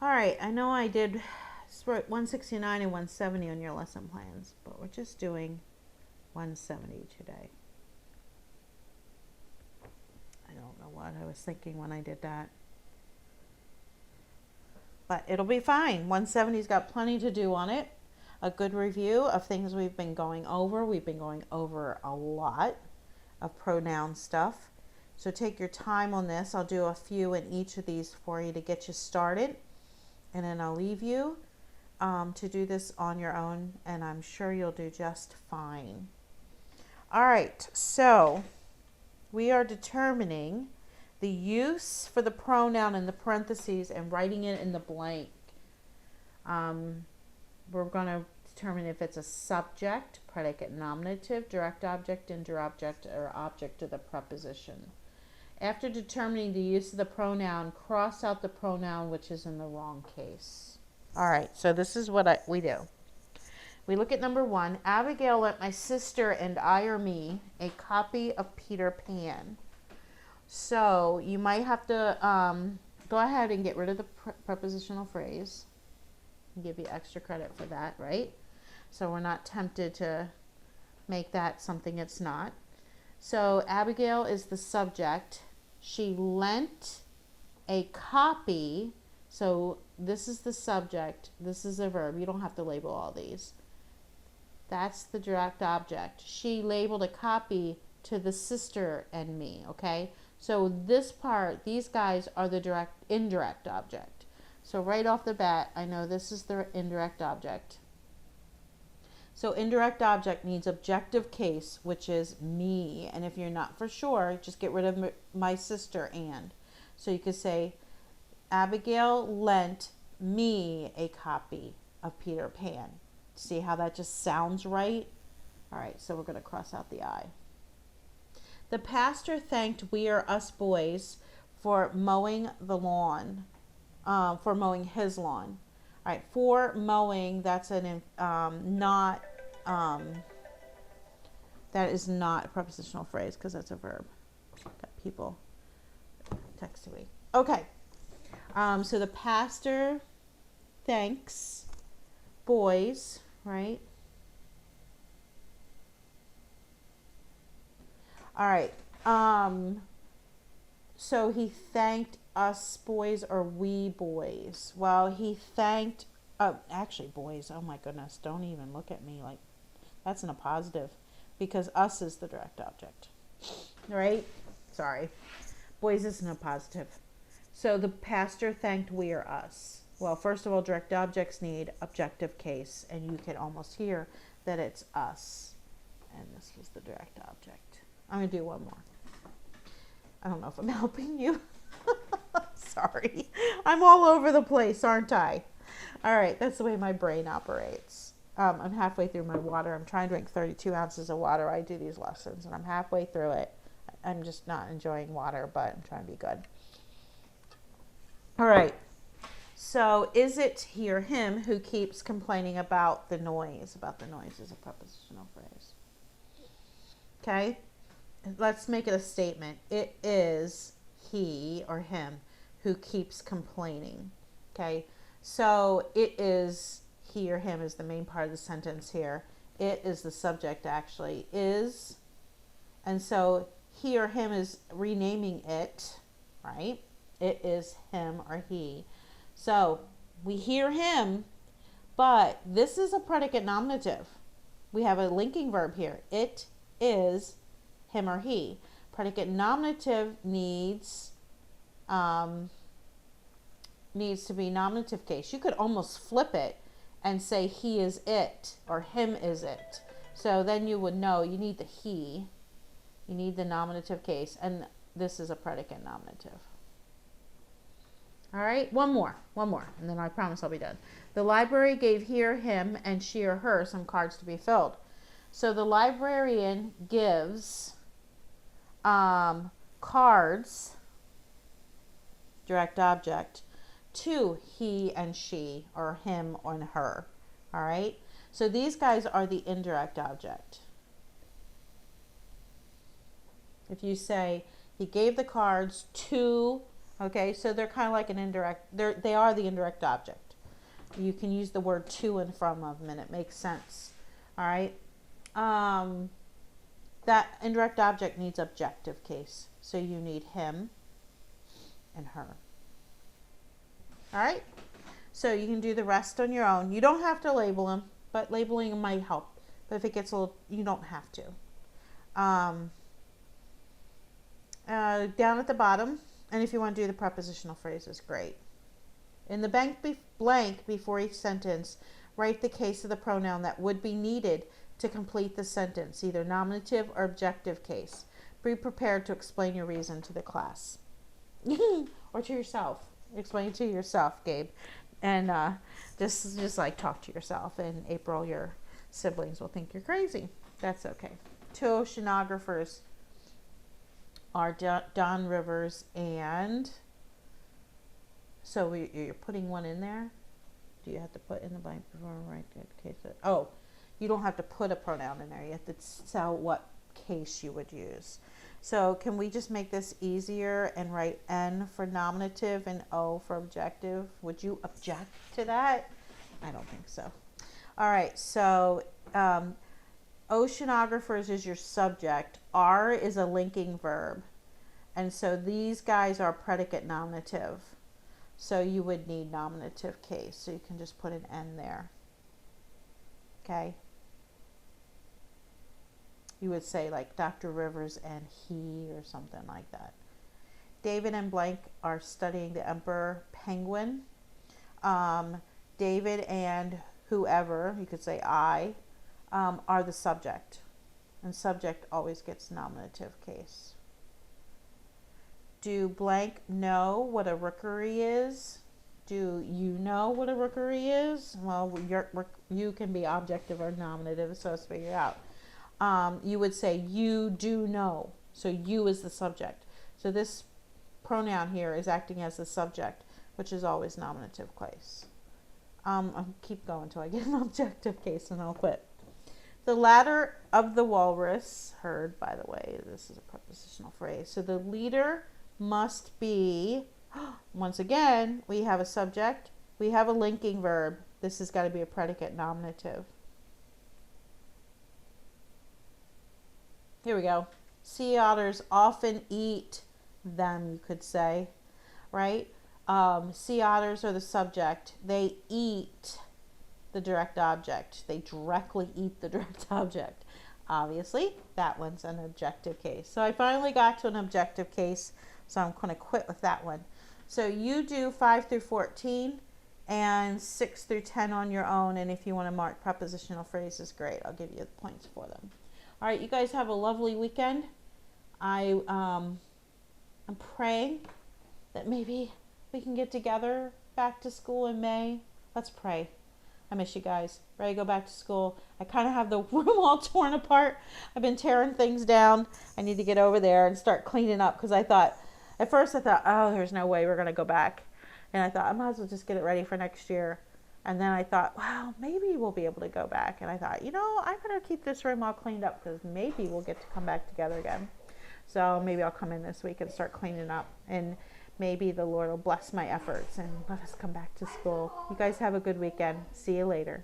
All right, I know I did 169 and 170 on your lesson plans, but we're just doing 170 today. I don't know what I was thinking when I did that. But it'll be fine. 170's got plenty to do on it. A good review of things we've been going over. We've been going over a lot of pronoun stuff. So take your time on this. I'll do a few in each of these for you to get you started. And then I'll leave you to do this on your own. And I'm sure you'll do just fine. All right. So we are determining the use for the pronoun in the parentheses and writing it in the blank. We're going to determine if it's a subject, predicate, nominative, direct object, indirect object, or object of the preposition. After determining the use of the pronoun, cross out the pronoun which is in the wrong case. All right, so this is what we do. We look at number 1. Abigail lent my sister and I or me a copy of Peter Pan. So you might have to go ahead and get rid of the prepositional phrase. I'll give you extra credit for that, right? So we're not tempted to make that something it's not. So Abigail is the subject. She lent a copy. So this is the subject. This is a verb. You don't have to label all these. That's the direct object. She labeled a copy to the sister and me, okay? So this part, these guys are the indirect object. So right off the bat, I know this is the indirect object. So indirect object needs objective case, which is me. And if you're not for sure, just get rid of my sister and. So you could say, Abigail lent me a copy of Peter Pan. See how that just sounds right? All right, so we're going to cross out the I. The pastor thanked we or us boys for mowing the lawn, for mowing his lawn. All right, for mowing, that's that is not a prepositional phrase because that's a verb. Got people texting me. Okay, so the pastor thanks boys, right? All right. So he thanked us boys or we boys. Well, he thanked, actually boys, oh my goodness, don't even look at me like that's in a positive because us is the direct object, right? Sorry. Boys isn't a positive. So the pastor thanked we or us. Well, first of all, direct objects need objective case, and you can almost hear that it's us. And this was the direct object. I'm going to do one more. I don't know if I'm helping you. Sorry. I'm all over the place, aren't I? All right, that's the way my brain operates. I'm halfway through my water. I'm trying to drink 32 ounces of water. I do these lessons, and I'm halfway through it. I'm just not enjoying water, but I'm trying to be good. All right. So is it he or him who keeps complaining about the noise? About the noise is a prepositional phrase. Okay. Let's make it a statement. It is he or him who keeps complaining. Okay. So it is he or him is the main part of the sentence here. It is the subject actually. Is. And so he or him is renaming it, right? It is him or he. So we hear him, but this is a predicate nominative. We have a linking verb here. It is him or he. Predicate nominative needs to be nominative case. You could almost flip it and say he is it or him is it. So then you would know you need the he, you need the nominative case, and this is a predicate nominative. All right, one more, and then I promise I'll be done. The library gave he or him and she or her some cards to be filled. So the librarian gives cards, direct object, to he and she or him and her. All right, so these guys are the indirect object. If you say he gave the cards to, Okay, so they're kind of like an indirect, they are the indirect object. You can use the word to and from of them and it makes sense. All right. That indirect object needs objective case. So you need him and her. All right. So you can do the rest on your own. You don't have to label them, but labeling them might help. But if it gets a little, you don't have to. Down at the bottom, and if you want to do the prepositional phrases, great. In the blank before each sentence, write the case of the pronoun that would be needed to complete the sentence, either nominative or objective case. Be prepared to explain your reason to the class. Or to yourself. Explain it to yourself, Gabe. And just like talk to yourself. And April, your siblings will think you're crazy. That's okay. Two oceanographers are Don Rivers and... So you're putting one in there? Do you have to put in the blank before right case? Oh, you don't have to put a pronoun in there. You have to tell what case you would use. So can we just make this easier and write N for nominative and O for objective? Would you object to that? I don't think so. All right, so oceanographers is your subject. R is a linking verb. And so these guys are predicate nominative. So you would need nominative case. So you can just put an N there. Okay. You would say like Dr. Rivers and he or something like that. David and blank are studying the emperor penguin. David and whoever, you could say I, are the subject. And subject always gets nominative case. Do blank know what a rookery is? Do you know what a rookery is? Well, you can be objective or nominative, so let's figure it out. You would say you do know. So you is the subject. So this pronoun here is acting as the subject, which is always nominative case. I'll keep going until I get an objective case and I'll quit. The ladder of the walrus, heard, by the way, this is a prepositional phrase. So the leader must be, once again, we have a subject, we have a linking verb. This has got to be a predicate nominative. Here we go. Sea otters often eat them, you could say, right? Sea otters are the subject. They eat the direct object. They directly eat the direct object. Obviously, that one's an objective case. So I finally got to an objective case, so I'm going to quit with that one. So you do 5 through 14 and 6 through 10 on your own, and if you want to mark prepositional phrases, great. I'll give you the points for them. All right, you guys have a lovely weekend. I'm praying that maybe we can get together back to school in May. Let's pray. I miss you guys. Ready to go back to school. I kind of have the room all torn apart. I've been tearing things down. I need to get over there and start cleaning up because at first I thought, oh, there's no way we're going to go back. And I thought, I might as well just get it ready for next year. And then I thought, wow, maybe we'll be able to go back. And I thought, I better keep this room all cleaned up because maybe we'll get to come back together again. So maybe I'll come in this week and start cleaning up. And maybe the Lord will bless my efforts and let us come back to school. You guys have a good weekend. See you later.